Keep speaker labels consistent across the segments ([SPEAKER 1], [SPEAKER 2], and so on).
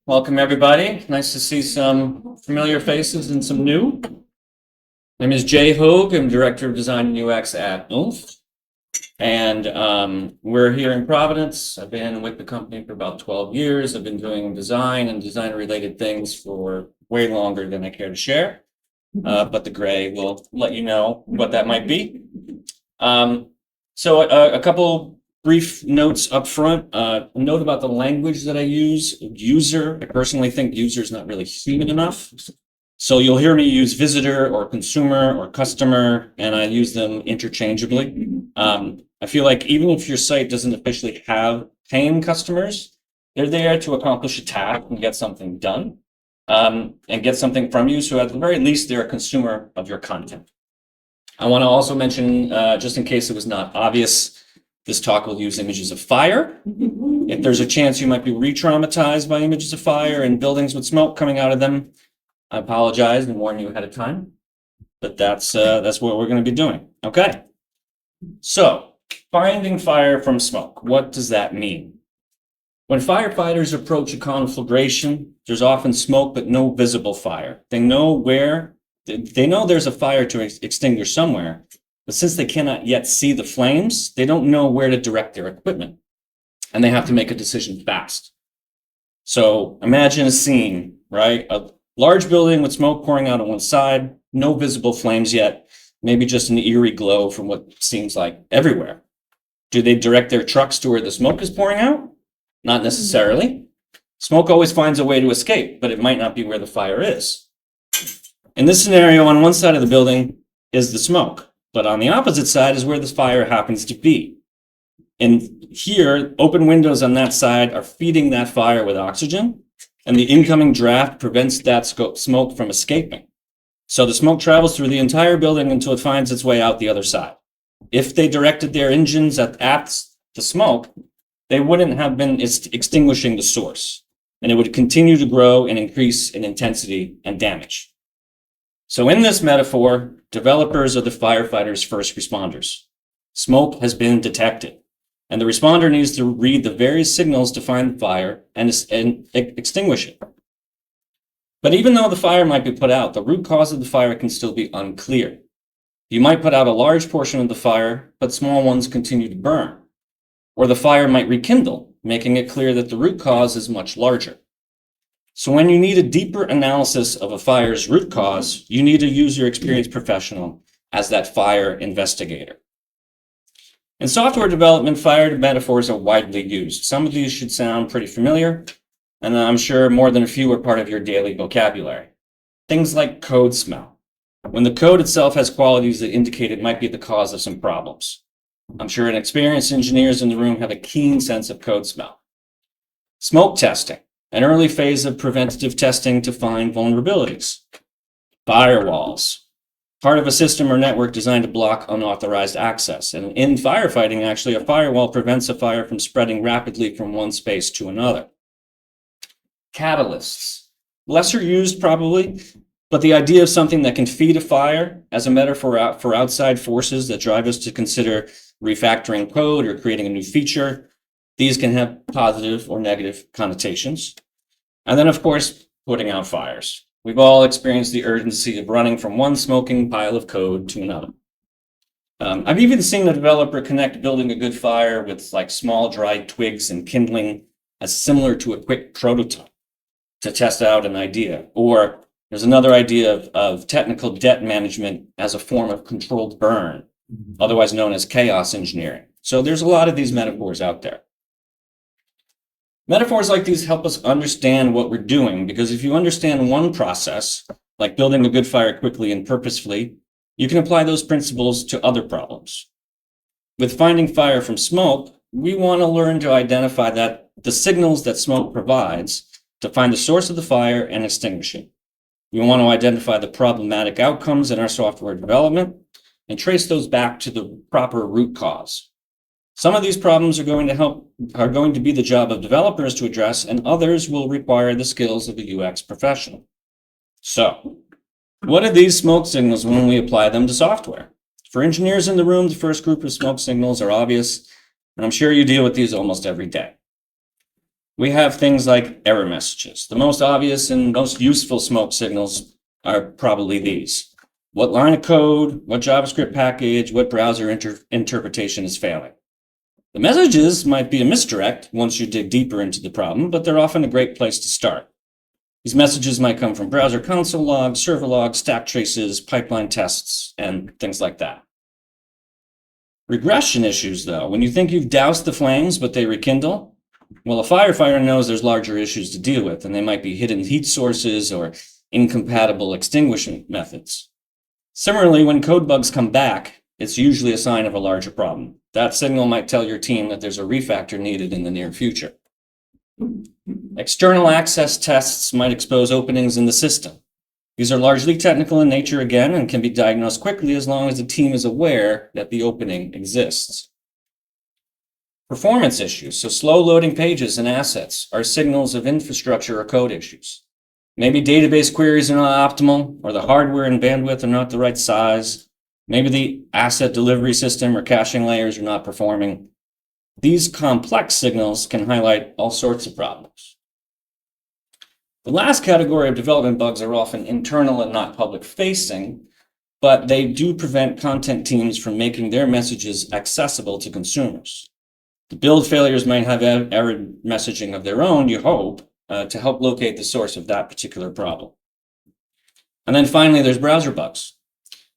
[SPEAKER 1] Welcome, everybody. Nice to see some familiar faces and some new. My name is Jay Hogue. I'm Director of Design and UX at engulfed. And we're here in Providence. I've been with the company for about 12 years. I've been doing design and design-related things for way longer than I care to share. But the gray will let you know what that might be. So a couple brief notes up front. A note about the language that I use. User. I personally think user is not really human enough. So you'll hear me use visitor or consumer or customer, and I use them interchangeably. I feel like even if your site doesn't officially have paying customers, they're there to accomplish a task and get something done, and get something from you. So at the very least, they're a consumer of your content. I want to also mention, just in case it was not obvious, this talk will use images of fire. If there's a chance you might be re-traumatized by images of fire and buildings with smoke coming out of them, I apologize and warn you ahead of time. But that's what we're going to be doing. Okay. So, finding fire from smoke. What does that mean? When firefighters approach a conflagration, there's often smoke but no visible fire. They know there's a fire to extinguish somewhere, but since they cannot yet see the flames, they don't know where to direct their equipment, and they have to make a decision fast. So imagine a scene, right? A large building with smoke pouring out on one side, no visible flames yet, maybe just an eerie glow from what seems like everywhere. Do they direct their trucks to where the smoke is pouring out? Not necessarily. Smoke always finds a way to escape, but it might not be where the fire is. In this scenario, on one side of the building is the smoke, but on the opposite side is where the fire happens to be. And here, open windows on that side are feeding that fire with oxygen, and the incoming draft prevents that smoke from escaping. So the smoke travels through the entire building until it finds its way out the other side. If they directed their engines at the smoke, they wouldn't have been extinguishing the source, and it would continue to grow and increase in intensity and damage. So in this metaphor, developers are the firefighters' first responders. Smoke has been detected, and the responder needs to read the various signals to find the fire and extinguish it. But even though the fire might be put out, the root cause of the fire can still be unclear. You might put out a large portion of the fire, but small ones continue to burn. Or the fire might rekindle, making it clear that the root cause is much larger. So when you need a deeper analysis of a fire's root cause, you need to use your experienced professional as that fire investigator. In software development, fire metaphors are widely used. Some of these should sound pretty familiar, and I'm sure more than a few are part of your daily vocabulary. Things like code smell. When the code itself has qualities that indicate it might be the cause of some problems. I'm sure experienced engineers in the room have a keen sense of code smell. Smoke testing. An early phase of preventative testing to find vulnerabilities. Firewalls, part of a system or network designed to block unauthorized access. And in firefighting, actually, a firewall prevents a fire from spreading rapidly from one space to another. Catalysts, lesser used probably, but the idea of something that can feed a fire as a metaphor for outside forces that drive us to consider refactoring code or creating a new feature. These can have positive or negative connotations. And then, of course, putting out fires. We've all experienced the urgency of running from one smoking pile of code to another. I've even seen a developer connect building a good fire with like small dried twigs and kindling as similar to a quick prototype to test out an idea. Or there's another idea of technical debt management as a form of controlled burn, otherwise known as chaos engineering. So there's a lot of these metaphors out there. Metaphors like these help us understand what we're doing, because if you understand one process, like building a good fire quickly and purposefully, you can apply those principles to other problems. With finding fire from smoke, we want to learn to identify the signals that smoke provides to find the source of the fire and extinguish it. We want to identify the problematic outcomes in our software development and trace those back to the proper root cause. Some of these problems are going to be the job of developers to address, and others will require the skills of a UX professional. So, what are these smoke signals when we apply them to software? For engineers in the room, the first group of smoke signals are obvious, and I'm sure you deal with these almost every day. we have things like error messages. The most obvious and most useful smoke signals are probably these. What line of code, what JavaScript package, what browser interpretation is failing. The messages might be a misdirect once you dig deeper into the problem, but they're often a great place to start. These messages might come from browser console logs, server logs, stack traces, pipeline tests, and things like that. Regression issues, though, when you think you've doused the flames but they rekindle, well, a firefighter knows there's larger issues to deal with, and they might be hidden heat sources or incompatible extinguishment methods. Similarly, when code bugs come back, it's usually a sign of a larger problem. That signal might tell your team that there's a refactor needed in the near future. External access tests might expose openings in the system. These are largely technical in nature again and can be diagnosed quickly as long as the team is aware that the opening exists. Performance issues, so slow loading pages and assets, are signals of infrastructure or code issues. Maybe database queries are not optimal, or the hardware and bandwidth are not the right size. Maybe the asset delivery system or caching layers are not performing. These complex signals can highlight all sorts of problems. The last category of development bugs are often internal and not public-facing, but they do prevent content teams from making their messages accessible to consumers. The build failures might have error messaging of their own, you hope, to help locate the source of that particular problem. And then finally, there's browser bugs.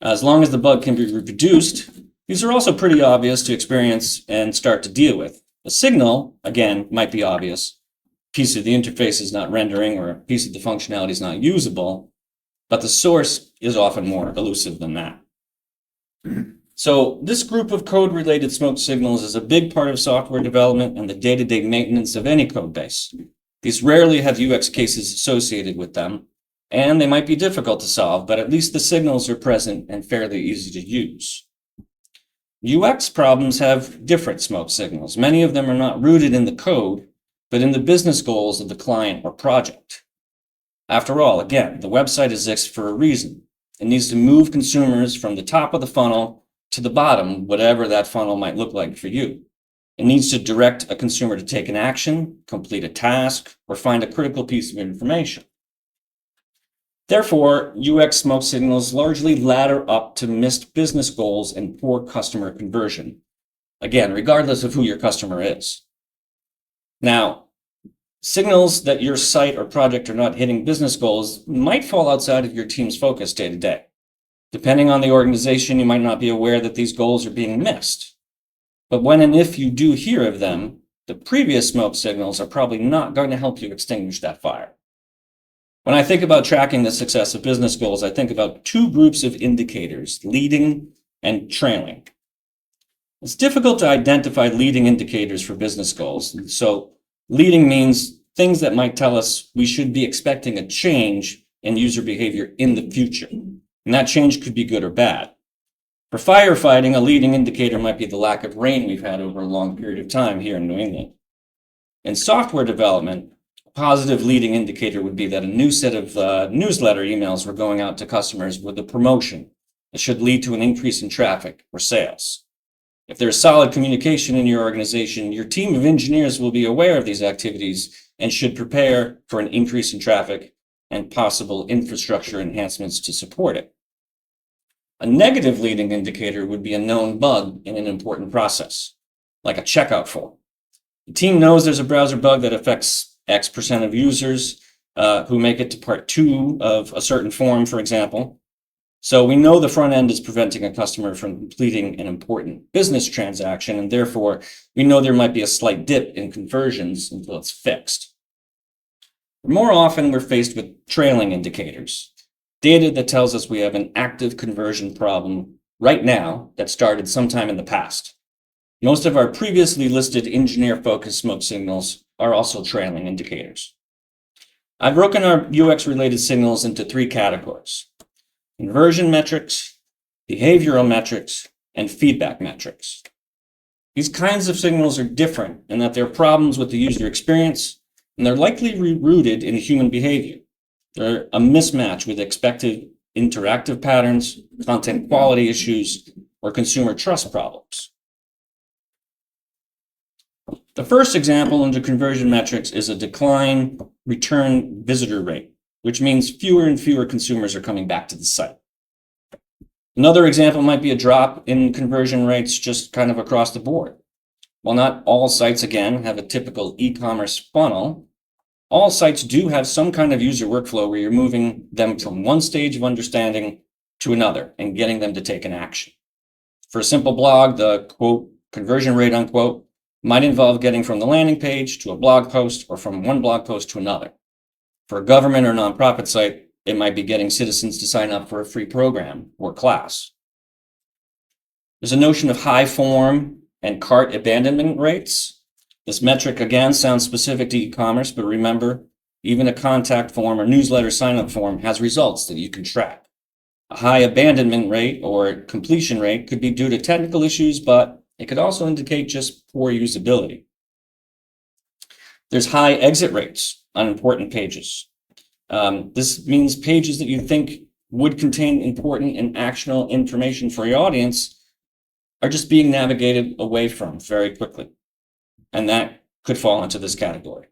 [SPEAKER 1] As long as the bug can be reproduced, these are also pretty obvious to experience and start to deal with. The signal, again, might be obvious. A piece of the interface is not rendering or a piece of the functionality is not usable, but the source is often more elusive than that. So this group of code-related smoke signals is a big part of software development and the day-to-day maintenance of any code base. These rarely have UX cases associated with them, and they might be difficult to solve, but at least the signals are present and fairly easy to use. UX problems have different smoke signals. Many of them are not rooted in the code, but in the business goals of the client or project. After all, again, the website exists for a reason. It needs to move consumers from the top of the funnel to the bottom, whatever that funnel might look like for you. It needs to direct a consumer to take an action, complete a task, or find a critical piece of information. Therefore, UX smoke signals largely ladder up to missed business goals and poor customer conversion. Again, regardless of who your customer is. Now, signals that your site or project are not hitting business goals might fall outside of your team's focus day to day. Depending on the organization, you might not be aware that these goals are being missed. But when and if you do hear of them, the previous smoke signals are probably not going to help you extinguish that fire. When I think about tracking the success of business goals, I think about two groups of indicators, leading and trailing. It's difficult to identify leading indicators for business goals. So leading means things that might tell us we should be expecting a change in user behavior in the future. And that change could be good or bad. For firefighting, a leading indicator might be the lack of rain we've had over a long period of time here in New England. In software development, a positive leading indicator would be that a new set of newsletter emails were going out to customers with a promotion that should lead to an increase in traffic or sales. If there's solid communication in your organization, your team of engineers will be aware of these activities and should prepare for an increase in traffic and possible infrastructure enhancements to support it. A negative leading indicator would be a known bug in an important process, like a checkout form. The team knows there's a browser bug that affects X% of users who make it to part 2 of a certain form, for example. So we know the front end is preventing a customer from completing an important business transaction, and therefore we know there might be a slight dip in conversions until it's fixed. More often, we're faced with trailing indicators, data that tells us we have an active conversion problem right now that started sometime in the past. Most of our previously listed engineer-focused smoke signals are also trailing indicators. I've broken our UX-related signals into 3 categories: conversion metrics, behavioral metrics, and feedback metrics. These kinds of signals are different in that they're problems with the user experience, and they're likely rooted in human behavior. They're a mismatch with expected interactive patterns, content quality issues, or consumer trust problems. The first example under conversion metrics is a decline return visitor rate, which means fewer and fewer consumers are coming back to the site. Another example might be a drop in conversion rates just kind of across the board. While not all sites, again, have a typical e-commerce funnel, all sites do have some kind of user workflow where you're moving them from one stage of understanding to another and getting them to take an action. For a simple blog, the quote conversion rate unquote might involve getting from the landing page to a blog post or from one blog post to another. For a government or nonprofit site, it might be getting citizens to sign up for a free program or class. There's a notion of high form and cart abandonment rates. This metric, again, sounds specific to e-commerce, but remember, even a contact form or newsletter sign-up form has results that you can track. A high abandonment rate or completion rate could be due to technical issues, but it could also indicate just poor usability. There's high exit rates on important pages. This means pages that you think would contain important and actionable information for your audience are just being navigated away from very quickly. And that could fall into this category.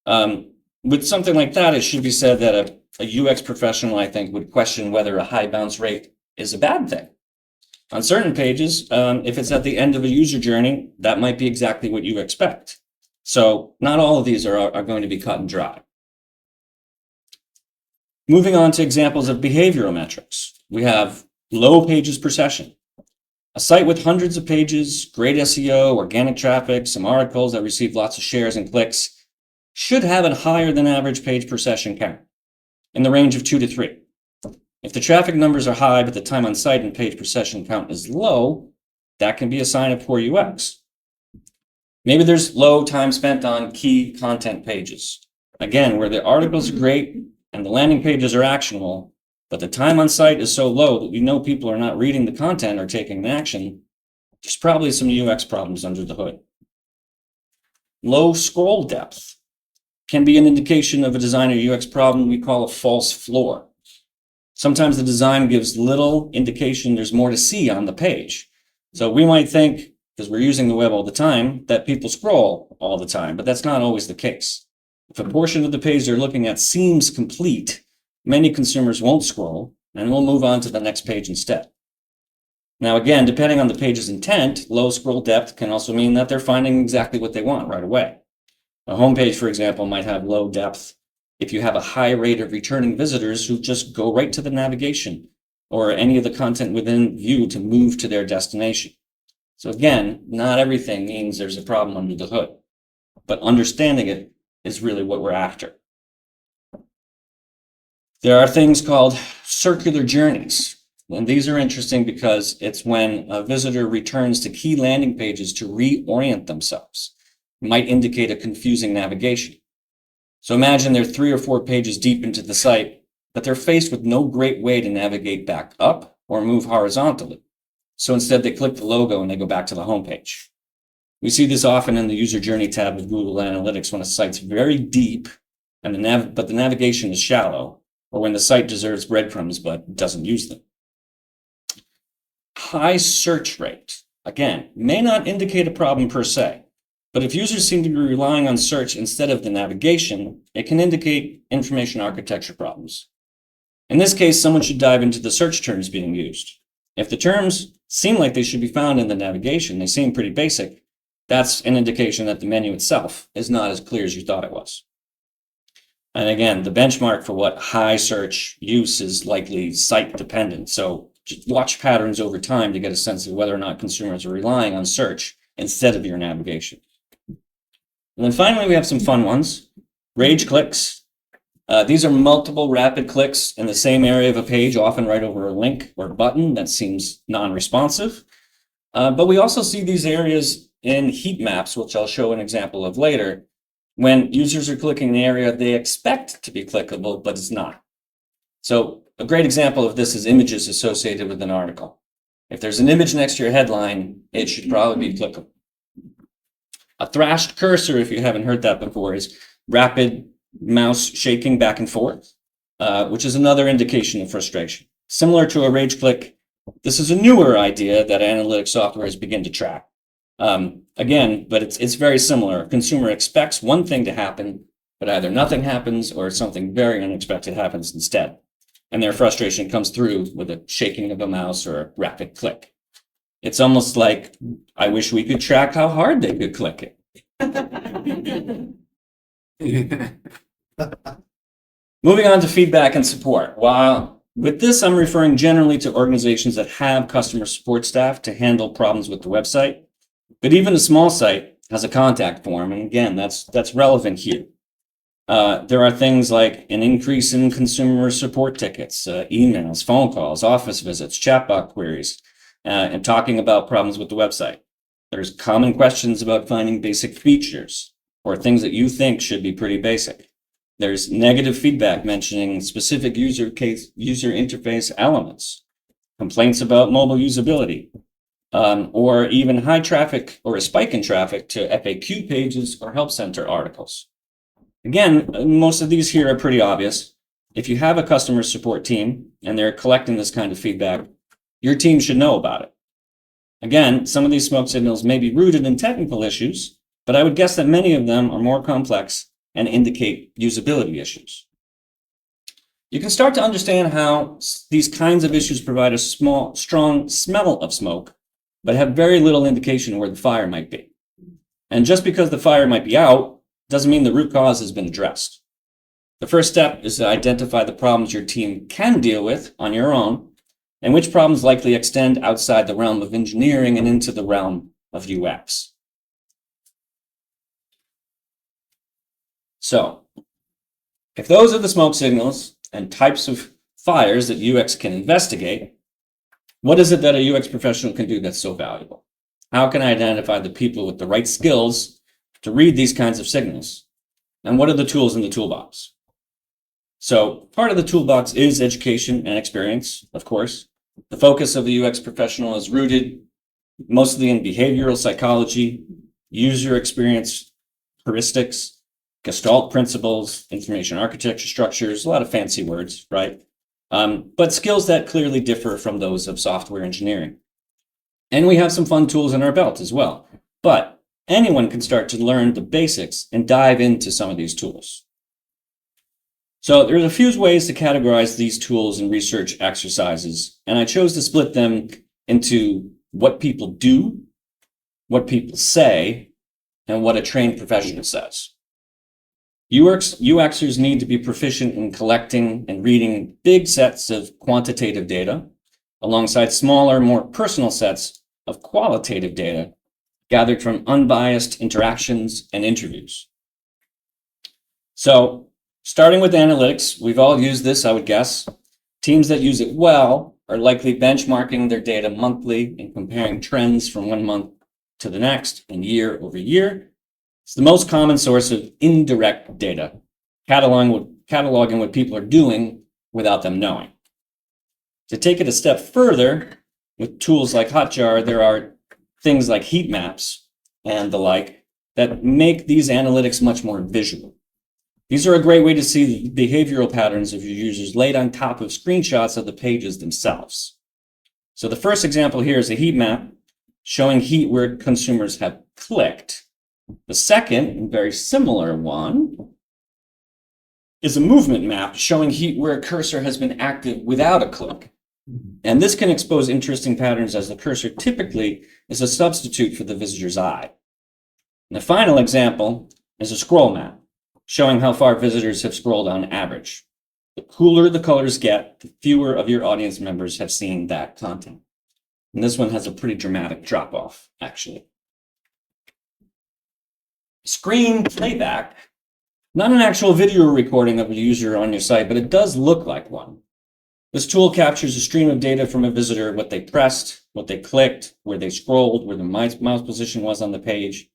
[SPEAKER 1] With something like that, it should be said that a UX professional, I think, would question whether a high bounce rate is a bad thing. On certain pages, if it's at the end of a user journey, that might be exactly what you expect. So not all of these are going to be cut and dry. Moving on to examples of behavioral metrics. We have low pages per session. A site with hundreds of pages, great SEO, organic traffic, some articles that receive lots of shares and clicks should have a higher than average page per session count in the range of 2 to 3. If the traffic numbers are high, but the time on site and page per session count is low, that can be a sign of poor UX. Maybe there's low time spent on key content pages. Again, where the articles are great and the landing pages are actionable, but the time on site is so low that we know people are not reading the content or taking action, there's probably some UX problems under the hood. Low scroll depth can be an indication of a design or UX problem we call a false floor. Sometimes the design gives little indication there's more to see on the page. So we might think, because we're using the web all the time, that people scroll all the time, but that's not always the case. If a portion of the page they're looking at seems complete, many consumers won't scroll and will move on to the next page instead. Now, again, depending on the page's intent, low scroll depth can also mean that they're finding exactly what they want right away. A homepage, for example, might have low depth if you have a high rate of returning visitors who just go right to the navigation or any of the content within view to move to their destination. So again, not everything means there's a problem under the hood, but understanding it is really what we're after. There are things called circular journeys, and these are interesting because it's when a visitor returns to key landing pages to reorient themselves. It might indicate a confusing navigation. So imagine they're 3 or 4 pages deep into the site, but they're faced with no great way to navigate back up or move horizontally. So instead they click the logo and they go back to the homepage. We see this often in the user journey tab of Google Analytics when a site's very deep and but the navigation is shallow, or when the site deserves breadcrumbs but doesn't use them. High search rate, again, may not indicate a problem per se, but if users seem to be relying on search instead of the navigation, it can indicate information architecture problems. In this case, someone should dive into the search terms being used. If the terms seem like they should be found in the navigation, they seem pretty basic, that's an indication that the menu itself is not as clear as you thought it was. And again, the benchmark for what high search use is likely site dependent. So just watch patterns over time to get a sense of whether or not consumers are relying on search instead of your navigation. And then finally, we have some fun ones. Rage clicks. These are multiple rapid clicks in the same area of a page, often right over a link or button that seems non-responsive. But we also see these areas in heat maps, which I'll show an example of later, when users are clicking an area they expect to be clickable, but it's not. So a great example of this is images associated with an article. If there's an image next to your headline, it should probably be clickable. A thrashed cursor, if you haven't heard that before, is rapid mouse shaking back and forth, which is another indication of frustration. Similar to a rage click, this is a newer idea that analytics software has begun to track. Again, but it's very similar. A consumer expects one thing to happen, but either nothing happens or something very unexpected happens instead. And their frustration comes through with a shaking of a mouse or a rapid click. It's almost like, I wish we could track how hard they could click it. Moving on to feedback and support. While with this, I'm referring generally to organizations that have customer support staff to handle problems with the website. But even a small site has a contact form, and again, that's relevant here. There are things like an increase in consumer support tickets, emails, phone calls, office visits, chatbot queries, and talking about problems with the website. There's common questions about finding basic features or things that you think should be pretty basic. There's negative feedback mentioning specific user interface elements, complaints about mobile usability, or even high traffic or a spike in traffic to FAQ pages or help center articles. Again, most of these here are pretty obvious. If you have a customer support team and they're collecting this kind of feedback, your team should know about it. Again, some of these smoke signals may be rooted in technical issues, but I would guess that many of them are more complex and indicate usability issues. You can start to understand how these kinds of issues provide a strong smell of smoke, but have very little indication where the fire might be. And just because the fire might be out, doesn't mean the root cause has been addressed. The first step is to identify the problems your team can deal with on your own, and which problems likely extend outside the realm of engineering and into the realm of UX. So, if those are the smoke signals and types of fires that UX can investigate, what is it that a UX professional can do that's so valuable? How can I identify the people with the right skills to read these kinds of signals? And what are the tools in the toolbox? So part of the toolbox is education and experience, of course. The focus of the UX professional is rooted mostly in behavioral psychology, user experience heuristics, Gestalt principles, information architecture structures, a lot of fancy words, right? But skills that clearly differ from those of software engineering. And we have some fun tools in our belt as well. But anyone can start to learn the basics and dive into some of these tools. So there's a few ways to categorize these tools and research exercises, and I chose to split them into what people do, what people say, and what a trained professional says. UXers need to be proficient in collecting and reading big sets of quantitative data alongside smaller, more personal sets of qualitative data gathered from unbiased interactions and interviews. So, starting with analytics, we've all used this, I would guess. Teams that use it well are likely benchmarking their data monthly and comparing trends from one month to the next and year over year. It's the most common source of indirect data, cataloging what people are doing without them knowing. To take it a step further, with tools like Hotjar, there are things like heat maps and the like that make these analytics much more visual. These are a great way to see the behavioral patterns of your users laid on top of screenshots of the pages themselves. So the first example here is a heat map showing heat where consumers have clicked. The second, and very similar one, is a movement map showing heat where a cursor has been active without a click. And this can expose interesting patterns as the cursor typically is a substitute for the visitor's eye. And the final example is a scroll map showing how far visitors have scrolled on average. The cooler the colors get, the fewer of your audience members have seen that content. And this one has a pretty dramatic drop-off, actually. Screen playback, not an actual video recording of a user on your site, but it does look like one. This tool captures a stream of data from a visitor, what they pressed, what they clicked, where they scrolled, where the mouse position was on the page,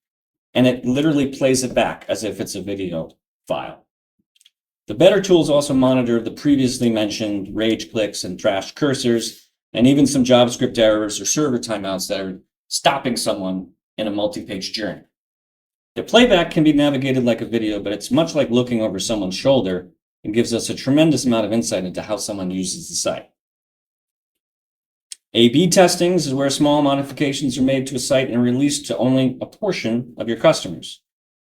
[SPEAKER 1] and it literally plays it back as if it's a video file. The better tools also monitor the previously mentioned rage clicks and trashed cursors, and even some JavaScript errors or server timeouts that are stopping someone in a multi-page journey. The playback can be navigated like a video, but it's much like looking over someone's shoulder and gives us a tremendous amount of insight into how someone uses the site. A/B testings is where small modifications are made to a site and released to only a portion of your customers.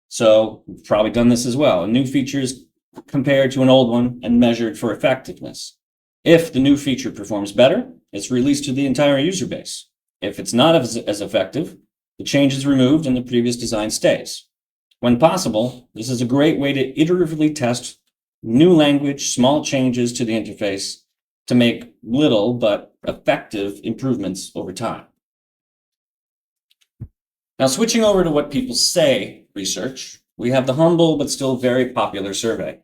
[SPEAKER 1] So you've probably done this as well. A new feature is compared to an old one and measured for effectiveness. If the new feature performs better, it's released to the entire user base. If it's not as effective, the change is removed and the previous design stays. When possible, this is a great way to iteratively test new language, small changes to the interface to make little but effective improvements over time. Now, switching over to what people say research, we have the humble but still very popular survey.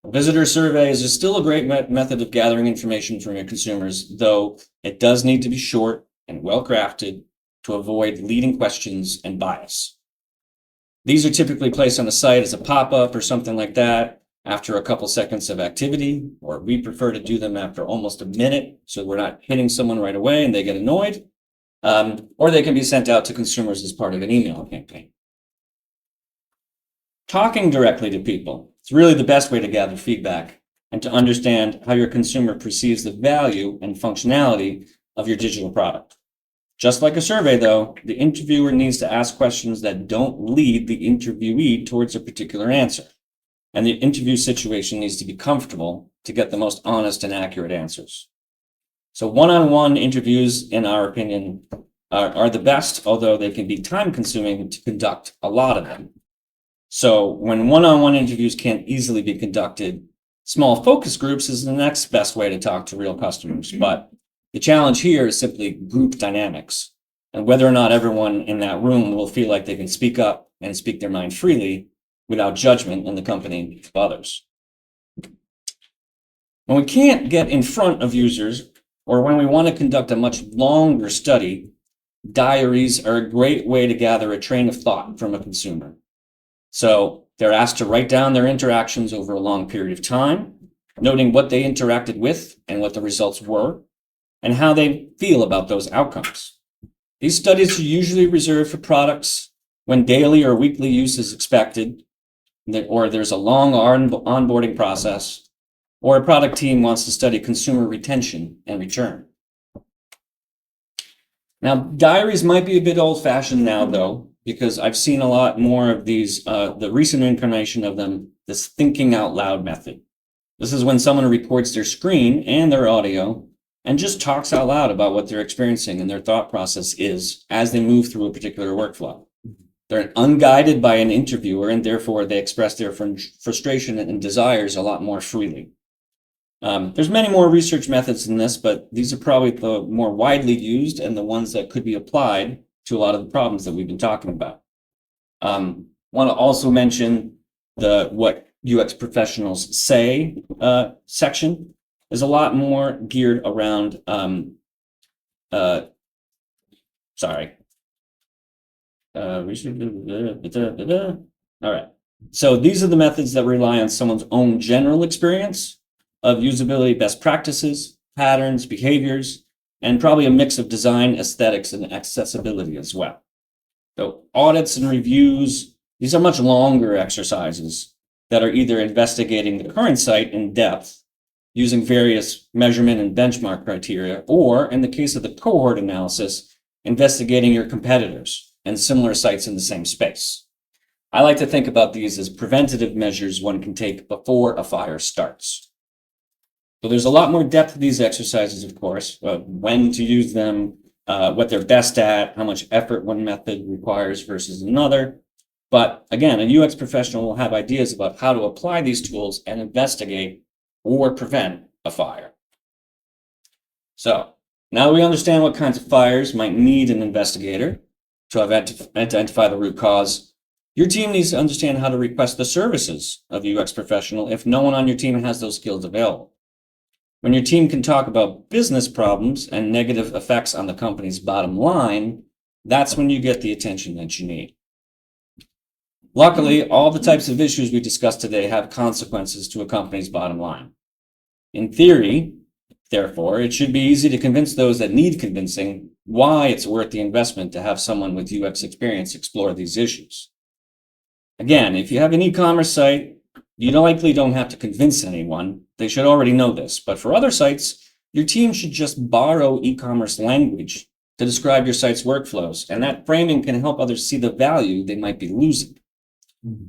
[SPEAKER 1] A visitor survey is still a great method of gathering information from your consumers, though it does need to be short and well crafted to avoid leading questions and bias. These are typically placed on a site as a pop-up or something like that after a couple seconds of activity, or we prefer to do them after almost a minute so we're not hitting someone right away and they get annoyed, or they can be sent out to consumers as part of an email campaign. Talking directly to people is really the best way to gather feedback and to understand how your consumer perceives the value and functionality of your digital product. Just like a survey, though, the interviewer needs to ask questions that don't lead the interviewee towards a particular answer. And the interview situation needs to be comfortable to get the most honest and accurate answers. So one-on-one interviews, in our opinion, are the best, although they can be time-consuming to conduct a lot of them. So when one-on-one interviews can't easily be conducted, small focus groups is the next best way to talk to real customers. But the challenge here is simply group dynamics and whether or not everyone in that room will feel like they can speak up and speak their mind freely without judgment in the company of others. When we can't get in front of users, or when we want to conduct a much longer study, diaries are a great way to gather a train of thought from a consumer. So they're asked to write down their interactions over a long period of time, noting what they interacted with and what the results were, and how they feel about those outcomes. These studies are usually reserved for products when daily or weekly use is expected, or there's a long onboarding process, or a product team wants to study consumer retention and return. Now, diaries might be a bit old-fashioned now, though, because I've seen a lot more of these, the recent incarnation of them, this thinking out loud method. This is when someone records their screen and their audio and just talks out loud about what they're experiencing and their thought process is as they move through a particular workflow. They're unguided by an interviewer, and therefore they express their frustration and desires a lot more freely. There's many more research methods than this, but these are probably the more widely used and the ones that could be applied to a lot of the problems that we've been talking about. Want to also mention what UX professionals say section is a lot more geared around, all right. So these are the methods that rely on someone's own general experience of usability best practices, patterns, behaviors, and probably a mix of design, aesthetics, and accessibility as well. So audits and reviews, these are much longer exercises that are either investigating the current site in depth using various measurement and benchmark criteria, or in the case of the cohort analysis, investigating your competitors and similar sites in the same space. I like to think about these as preventative measures one can take before a fire starts. So there's a lot more depth to these exercises, of course, when to use them, what they're best at, how much effort one method requires versus another. But again, a UX professional will have ideas about how to apply these tools and investigate or prevent a fire. So now we understand what kinds of fires might need an investigator to identify the root cause. Your team needs to understand how to request the services of a UX professional if no one on your team has those skills available. When your team can talk about business problems and negative effects on the company's bottom line, that's when you get the attention that you need. Luckily, all the types of issues we discussed today have consequences to a company's bottom line. In theory, therefore, it should be easy to convince those that need convincing why it's worth the investment to have someone with UX experience explore these issues. Again, if you have an e-commerce site, you likely don't have to convince anyone. They should already know this. But for other sites, Your team should just borrow e-commerce language to describe your site's workflows, and that framing can help others see the value they might be losing.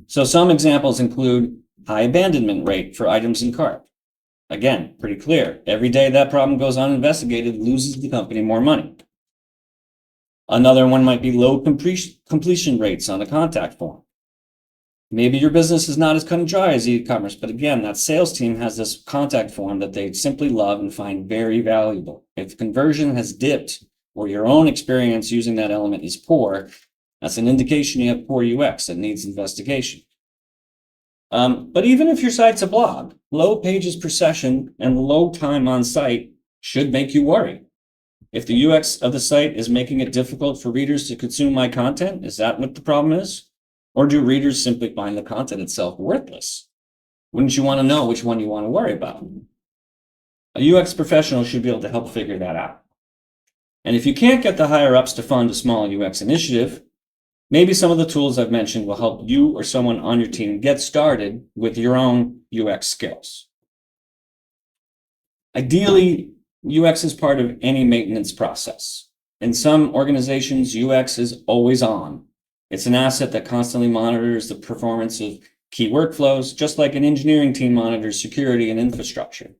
[SPEAKER 1] So some examples include high abandonment rate for items in cart. Again, pretty clear. Every day that problem goes uninvestigated loses the company more money. Another one might be low completion rates on a contact form. Maybe your business is not as cut and dry as e-commerce, but again, that sales team has this contact form that they simply love and find very valuable. If conversion has dipped or your own experience using that element is poor, that's an indication you have poor UX that needs investigation. But even if your site's a blog, low pages per session and low time on site should make you worry. If the UX of the site is making it difficult for readers to consume my content, is that what the problem is? Or do readers simply find the content itself worthless? Wouldn't you want to know which one you want to worry about? A UX professional should be able to help figure that out. And if you can't get the higher ups to fund a small UX initiative, maybe some of the tools I've mentioned will help you or someone on your team get started with your own UX skills. Ideally, UX is part of any maintenance process. In some organizations, UX is always on. It's an asset that constantly monitors the performance of key workflows, just like an engineering team monitors security and infrastructure.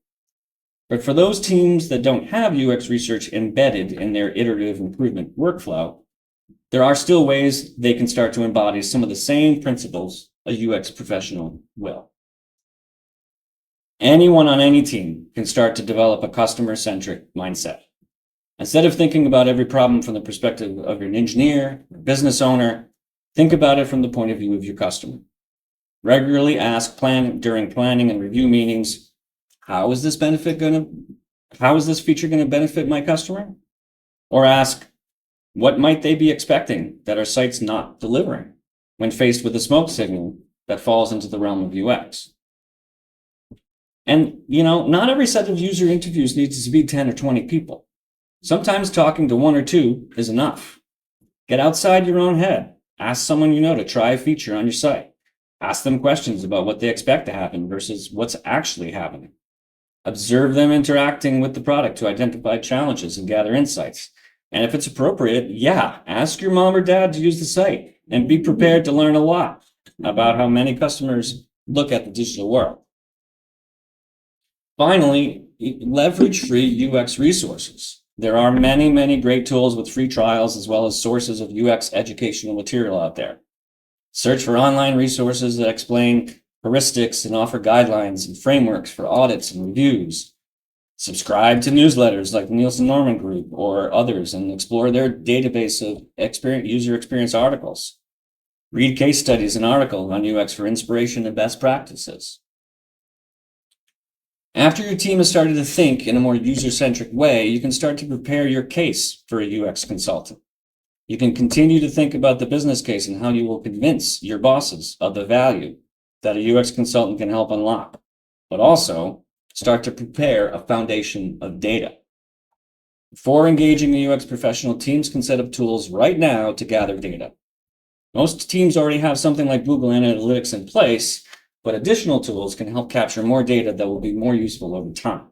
[SPEAKER 1] But for those teams that don't have UX research embedded in their iterative improvement workflow, there are still ways they can start to embody some of the same principles a UX professional will. Anyone on any team can start to develop a customer-centric mindset. Instead of thinking about every problem from the perspective of an engineer or business owner, think about it from the point of view of your customer. Regularly ask during planning and review meetings, how is this feature going to benefit my customer? Or ask, what might they be expecting that our site's not delivering when faced with a smoke signal that falls into the realm of UX? And, not every set of user interviews needs to be 10 or 20 people. Sometimes talking to one or two is enough. Get outside your own head. Ask someone you know to try a feature on your site. Ask them questions about what they expect to happen versus what's actually happening. Observe them interacting with the product to identify challenges and gather insights. And if it's appropriate, ask your mom or dad to use the site and be prepared to learn a lot about how many customers look at the digital world. Finally, leverage free UX resources. There are many, many great tools with free trials as well as sources of UX educational material out there. Search for online resources that explain heuristics and offer guidelines and frameworks for audits and reviews. Subscribe to newsletters like the Nielsen Norman Group or others and explore their database of user experience articles. Read case studies and articles on UX for inspiration and best practices. After your team has started to think in a more user-centric way, you can start to prepare your case for a UX consultant. You can continue to think about the business case and how you will convince your bosses of the value that a UX consultant can help unlock, but also start to prepare a foundation of data. Before engaging a UX professional, teams can set up tools right now to gather data. Most teams already have something like Google Analytics in place, but additional tools can help capture more data that will be more useful over time.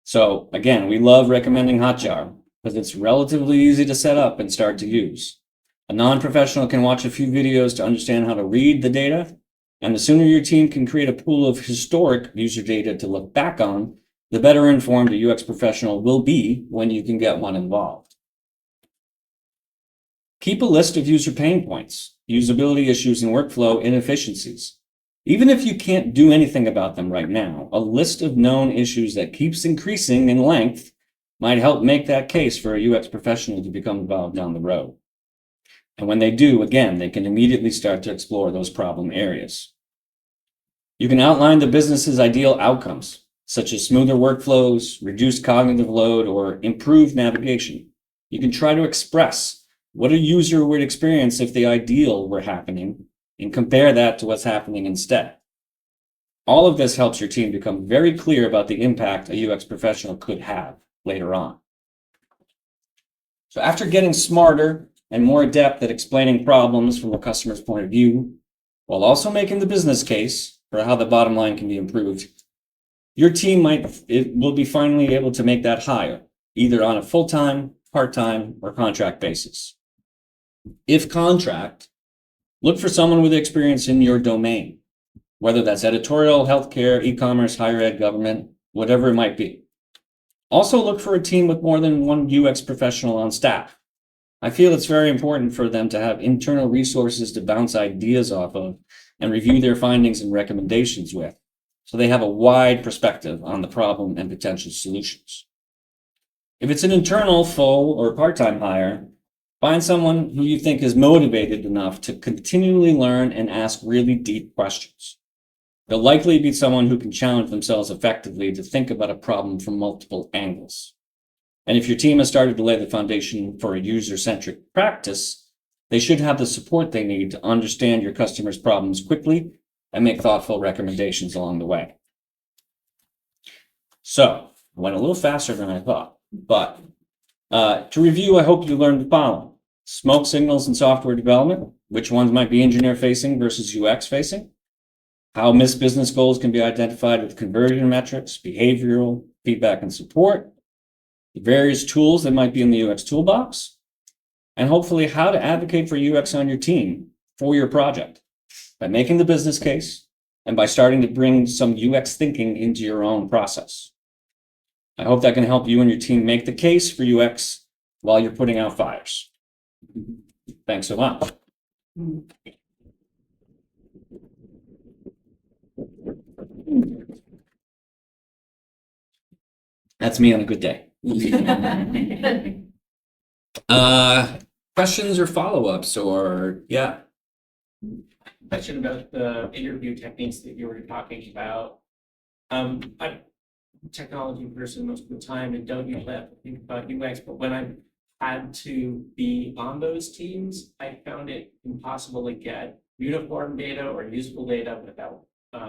[SPEAKER 1] So again, we love recommending Hotjar because it's relatively easy to set up and start to use. A non-professional can watch a few videos to understand how to read the data, and the sooner your team can create a pool of historic user data to look back on, the better informed a UX professional will be when you can get one involved. Keep a list of user pain points, usability issues, and workflow inefficiencies. Even if you can't do anything about them right now, a list of known issues that keeps increasing in length might help make that case for a UX professional to become involved down the road. And when they do, again, they can immediately start to explore those problem areas. You can outline the business's ideal outcomes, such as smoother workflows, reduced cognitive load, or improved navigation. You can try to express what a user would experience if the ideal were happening and compare that to what's happening instead. All of this helps your team become very clear about the impact a UX professional could have later on. So after getting smarter and more adept at explaining problems from a customer's point of view, while also making the business case for how the bottom line can be improved, your team will be finally able to make that hire, either on a full-time, part-time, or contract basis. If contract, look for someone with experience in your domain, whether that's editorial, healthcare, e-commerce, higher ed, government, whatever it might be. Also look for a team with more than one UX professional on staff. I feel it's very important for them to have internal resources to bounce ideas off of and review their findings and recommendations with, so they have a wide perspective on the problem and potential solutions. If it's an internal, full, or part-time hire, find someone who you think is motivated enough to continually learn and ask really deep questions. They'll likely be someone who can challenge themselves effectively to think about a problem from multiple angles. And if your team has started to lay the foundation for a user-centric practice, they should have the support they need to understand your customers' problems quickly and make thoughtful recommendations along the way. So, I went a little faster than I thought, but to review, I hope you learned the following. Smoke signals in software development, which ones might be engineer-facing versus UX-facing, how missed business goals can be identified with conversion metrics, behavioral feedback and support, the various tools that might be in the UX toolbox, and hopefully how to advocate for UX on your team for your project by making the business case and by starting to bring some UX thinking into your own process. I hope that can help you and your team make the case for UX while you're putting out fires. Thanks so much. That's me on a good day. Questions or follow-ups or yeah.
[SPEAKER 2] Question about the interview techniques that you were talking about. I'm a technology person most of the time and don't usually have to think about UX, but when I've had to be on those teams, I found it impossible to get uniform data or usable data without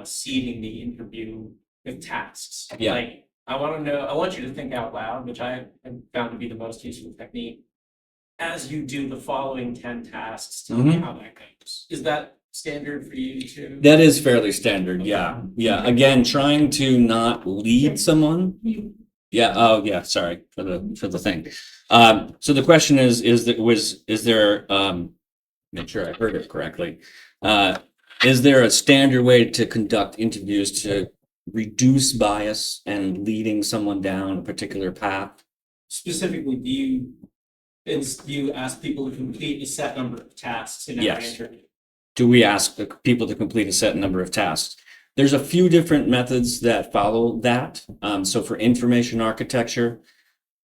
[SPEAKER 2] seeding the interview with tasks.
[SPEAKER 1] Yeah.
[SPEAKER 2] Like, I want you to think out loud, which I have found to be the most useful technique. As you do the following 10 tasks, tell me how that goes. Is that standard for you too?
[SPEAKER 1] That is fairly standard. Yeah. Yeah. Again, trying to not lead someone. Yeah. Oh, yeah. Sorry for the thing. So the question is there, make sure I heard it correctly. Is there a standard way to conduct interviews to reduce bias and leading someone down a particular path?
[SPEAKER 2] Specifically, do you ask people to complete a set number of tasks in every interview?
[SPEAKER 1] Do we ask people to complete a set number of tasks? There's a few different methods that follow that. So for information architecture,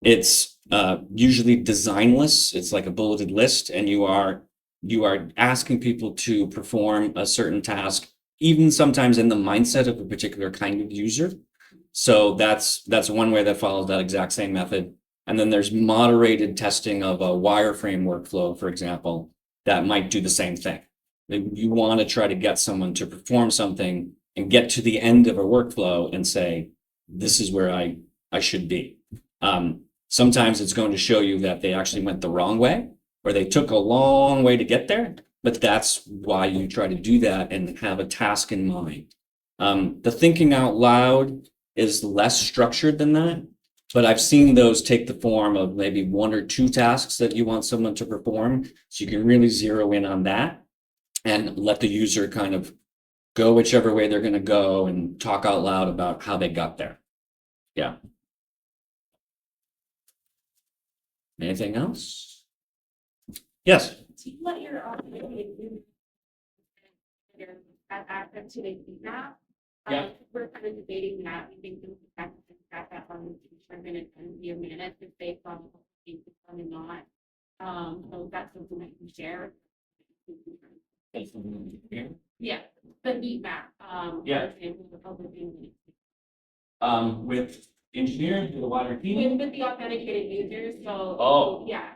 [SPEAKER 1] it's usually designless. It's like a bulleted list, and you are asking people to perform a certain task, even sometimes in the mindset of a particular kind of user. So that's one way that follows that exact same method. And then there's moderated testing of a wireframe workflow, for example, that might do the same thing. You want to try to get someone to perform something and get to the end of a workflow and say, this is where I should be. Sometimes it's going to show you that they actually went the wrong way, or they took a long way to get there, but that's why you try to do that and have a task in mind. The thinking out loud is less structured than that, but I've seen those take the form of maybe 1 or 2 tasks that you want someone to perform. So you can really zero in on that and let the user kind of go whichever way they're going to go and talk out loud about how they got there. Yeah. Anything else? Yes.
[SPEAKER 3] Do you let your have access to the heatmap?
[SPEAKER 2] Yeah.
[SPEAKER 3] We're kind of debating that. We think things have that on determine and be a minute if based on things are not. So that's something that you can share. Yeah, the heat map.
[SPEAKER 1] Yeah.
[SPEAKER 3] For example, the public English.
[SPEAKER 1] With engineers, with the wider team?
[SPEAKER 3] With the authenticated users, so.
[SPEAKER 1] Oh.
[SPEAKER 3] Yeah.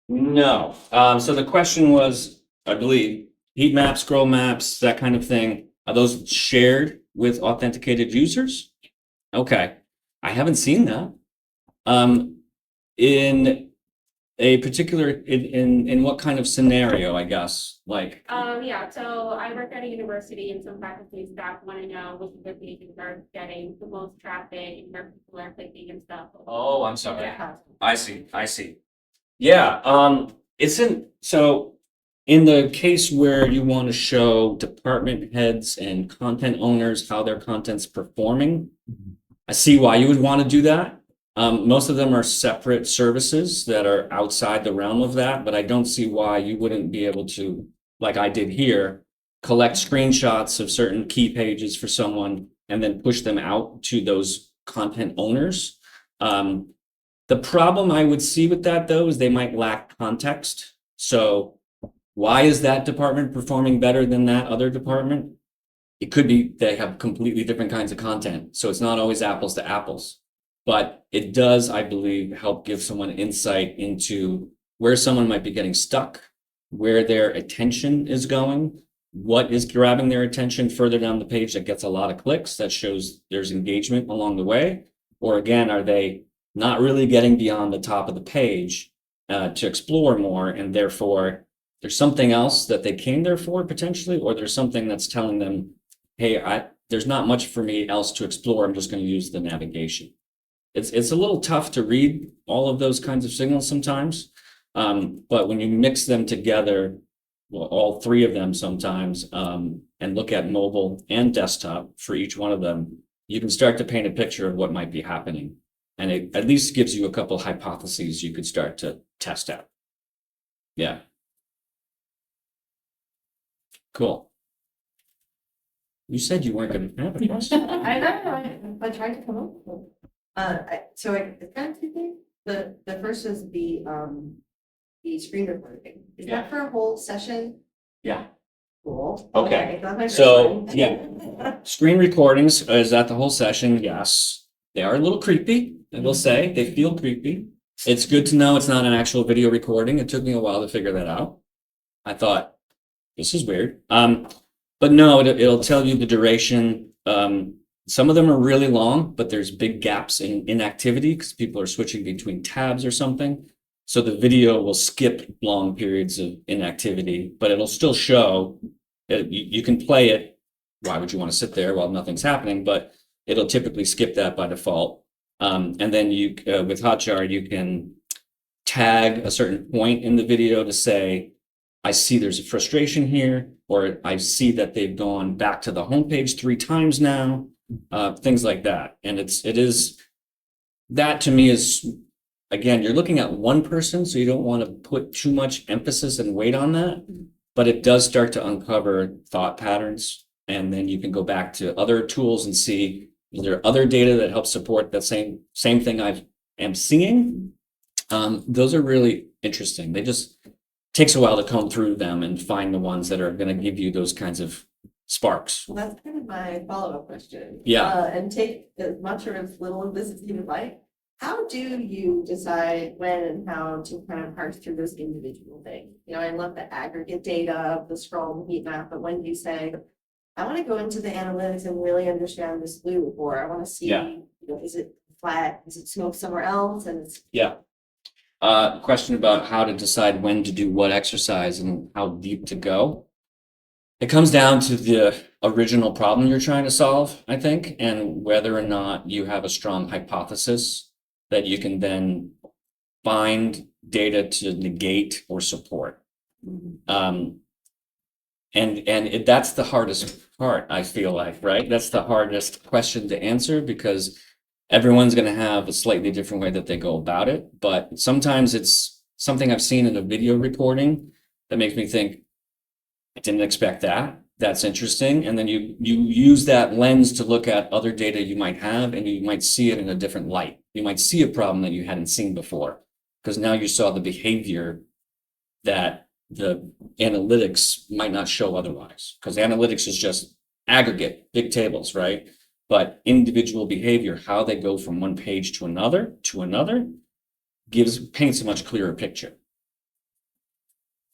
[SPEAKER 1] No. So the question was, I believe, heat maps, scroll maps, that kind of thing. Are those shared with authenticated users? Okay. I haven't seen that. In a particular, in what kind of scenario, I guess, like,
[SPEAKER 3] Yeah, so I work at a university and some faculty and staff want to know which of their pages are getting the most traffic and where people are clicking and stuff.
[SPEAKER 1] oh, I'm sorry.
[SPEAKER 3] Yeah.
[SPEAKER 1] I see. Yeah, so in the case where you want to show department heads and content owners how their content's performing, I see why you would want to do that. Most of them are separate services that are outside the realm of that, but I don't see why you wouldn't be able to, like I did here, collect screenshots of certain key pages for someone and then push them out to those content owners. The problem I would see with that, though, is they might lack context. So why is that department performing better than that other department? It could be they have completely different kinds of content, so it's not always apples to apples. But it does, I believe, help give someone insight into where someone might be getting stuck, where their attention is going, what is grabbing their attention further down the page that gets a lot of clicks, that shows there's engagement along the way. Or again, are they not really getting beyond the top of the page to explore more, and therefore there's something else that they came there for potentially, or there's something that's telling them, hey, there's not much for me else to explore. I'm just going to use the navigation. It's a little tough to read all of those kinds of signals sometimes, but when you mix them together, well, all three of them sometimes, and look at mobile and desktop for each one of them, you can start to paint a picture of what might be happening. And it at least gives you a couple hypotheses you could start to test out. Yeah. Cool. You said you weren't going to have a question.
[SPEAKER 4] I know, I tried to come up with it. It's kind of two things. The first is the screen recording. Is that for a whole session?
[SPEAKER 1] Yeah.
[SPEAKER 4] Cool.
[SPEAKER 1] Okay.
[SPEAKER 4] That's my first
[SPEAKER 1] So,
[SPEAKER 4] one.
[SPEAKER 1] yeah. Screen recordings, is that the whole session? Yes. They are a little creepy, I will say. They feel creepy. It's good to know it's not an actual video recording. It took me a while to figure that out. I thought, this is weird. But no, it'll tell you the duration. Some of them are really long, but there's big gaps in inactivity because people are switching between tabs or something. So the video will skip long periods of inactivity, but it'll still show. You can play it. Why would you want to sit there while nothing's happening? But it'll typically skip that by default. And then with Hotjar, you can tag a certain point in the video to say, I see there's a frustration here, or I see that they've gone back to the homepage 3 times now, things like that. And that to me is, again, you're looking at one person, so you don't want to put too much emphasis and weight on that, but it does start to uncover thought patterns. And then you can go back to other tools and see, is there other data that helps support that same thing I am seeing? Those are really interesting. They just takes a while to comb through them and find the ones that are going to give you those kinds of sparks.
[SPEAKER 4] Well, that's kind of my follow-up question.
[SPEAKER 1] Yeah.
[SPEAKER 4] And take as much or as little of this as you would like. How do you decide when and how to kind of parse through those individual things? You know, I love the aggregate data, the scroll, the heat map, but when do you say, I want to go into the analytics and really understand this loop, or I want to see,
[SPEAKER 1] Yeah.
[SPEAKER 4] you know, is it flat? Is it smoke somewhere else? And it's
[SPEAKER 1] Yeah. Question about how to decide when to do what exercise and how deep to go. It comes down to the original problem you're trying to solve, I think, and whether or not you have a strong hypothesis that you can then find data to negate or support. That's the hardest part, I feel like, right? That's the hardest question to answer because everyone's going to have a slightly different way that they go about it. But sometimes it's something I've seen in a video recording that makes me think, I didn't expect that. That's interesting. And then you use that lens to look at other data you might have, and you might see it in a different light. You might see a problem that you hadn't seen before because now you saw the behavior that the analytics might not show otherwise, because analytics is just aggregate, big tables, right? But individual behavior, how they go from one page to another, paints a much clearer picture.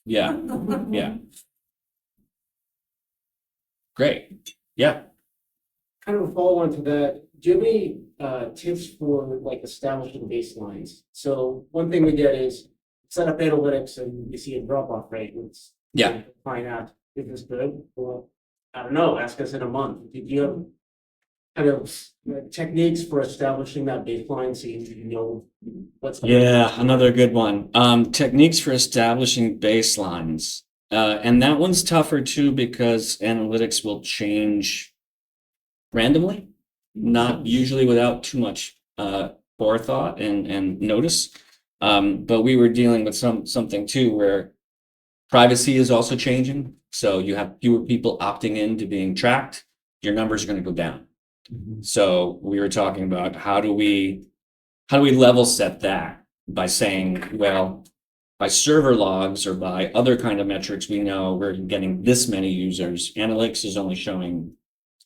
[SPEAKER 1] Yeah, yeah. Great, yeah.
[SPEAKER 2] Kind of a follow-on to that, do you have any, tips for like establishing baselines? So one thing we get is
[SPEAKER 5] set up analytics and you see a drop off rate, it's.
[SPEAKER 1] Yeah.
[SPEAKER 5] Find out if it's good, well, I don't know, ask us in a month. Did you have kind of techniques for establishing that baseline so you know what's.
[SPEAKER 1] Yeah, another good one. Techniques for establishing baselines. And that one's tougher too because analytics will change randomly, not usually without too much forethought and notice. But we were dealing with something too where privacy is also changing. So you have fewer people opting in to being tracked. Your numbers are going to go down. So we were talking about how do we level set that by saying, well, by server logs or by other kind of metrics, we know we're getting this many users. Analytics is only showing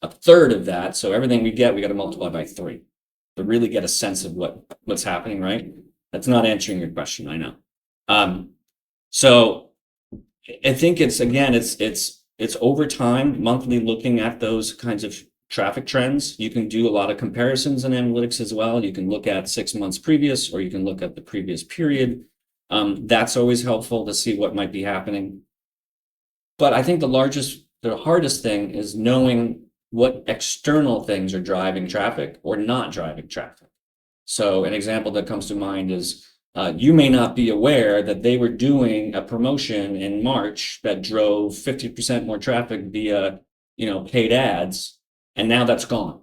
[SPEAKER 1] a third of that. So everything we get, we got to multiply by 3 to really get a sense of what's happening, right? That's not answering your question, I know. So I think it's over time, monthly looking at those kinds of traffic trends. You can do a lot of comparisons in analytics as well. You can look at 6 months previous, or you can look at the previous period. That's always helpful to see what might be happening. But I think the hardest thing is knowing what external things are driving traffic or not driving traffic. So an example that comes to mind is you may not be aware that they were doing a promotion in March that drove 50% more traffic via, paid ads, and now that's gone.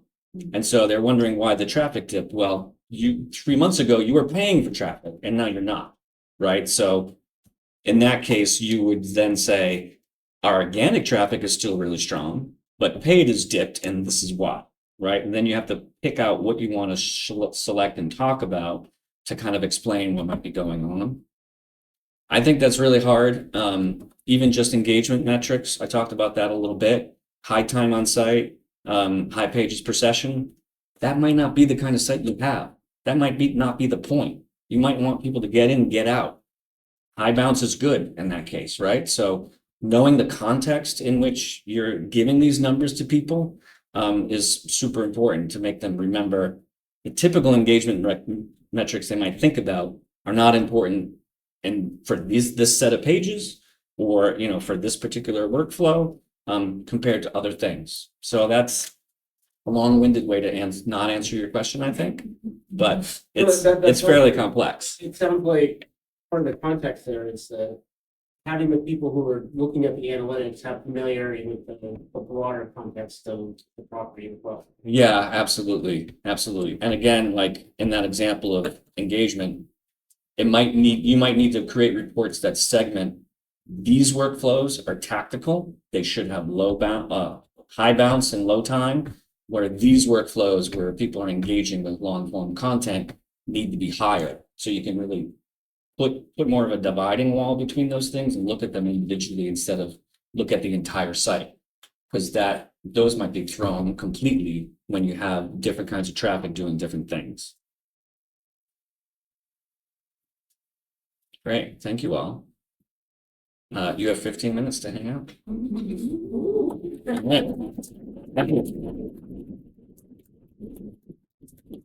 [SPEAKER 1] And so they're wondering why the traffic dipped. Well, 3 months ago, you were paying for traffic and now you're not, right? So in that case, you would then say, our organic traffic is still really strong, but paid is dipped and this is why, right? And then you have to pick out what you want to select and talk about to kind of explain what might be going on. I think that's really hard. Even just engagement metrics, I talked about that a little bit. High time on site, high pages per session. That might not be the kind of site you have. That might not be the point. You might want people to get in, get out. High bounce is good in that case, right? So knowing the context in which you're giving these numbers to people is super important to make them remember the typical engagement metrics they might think about are not important for this set of pages or for this particular workflow compared to other things. So that's a long-winded way to not answer your question, I think, but it's fairly complex.
[SPEAKER 5] It sounds like part of the context there is having the people who are looking at the analytics have familiarity with the broader context of the property as well.
[SPEAKER 1] Yeah, absolutely. And again, like in that example of engagement, you might need to create reports that segment these workflows are tactical. They should have high bounce and low time, where these workflows where people are engaging with long form content need to be higher. So you can really put more of a dividing wall between those things and look at them individually instead of look at the entire site, because those might be thrown completely when you have different kinds of traffic doing different things. Great, thank you all. You have 15 minutes to hang out. All right.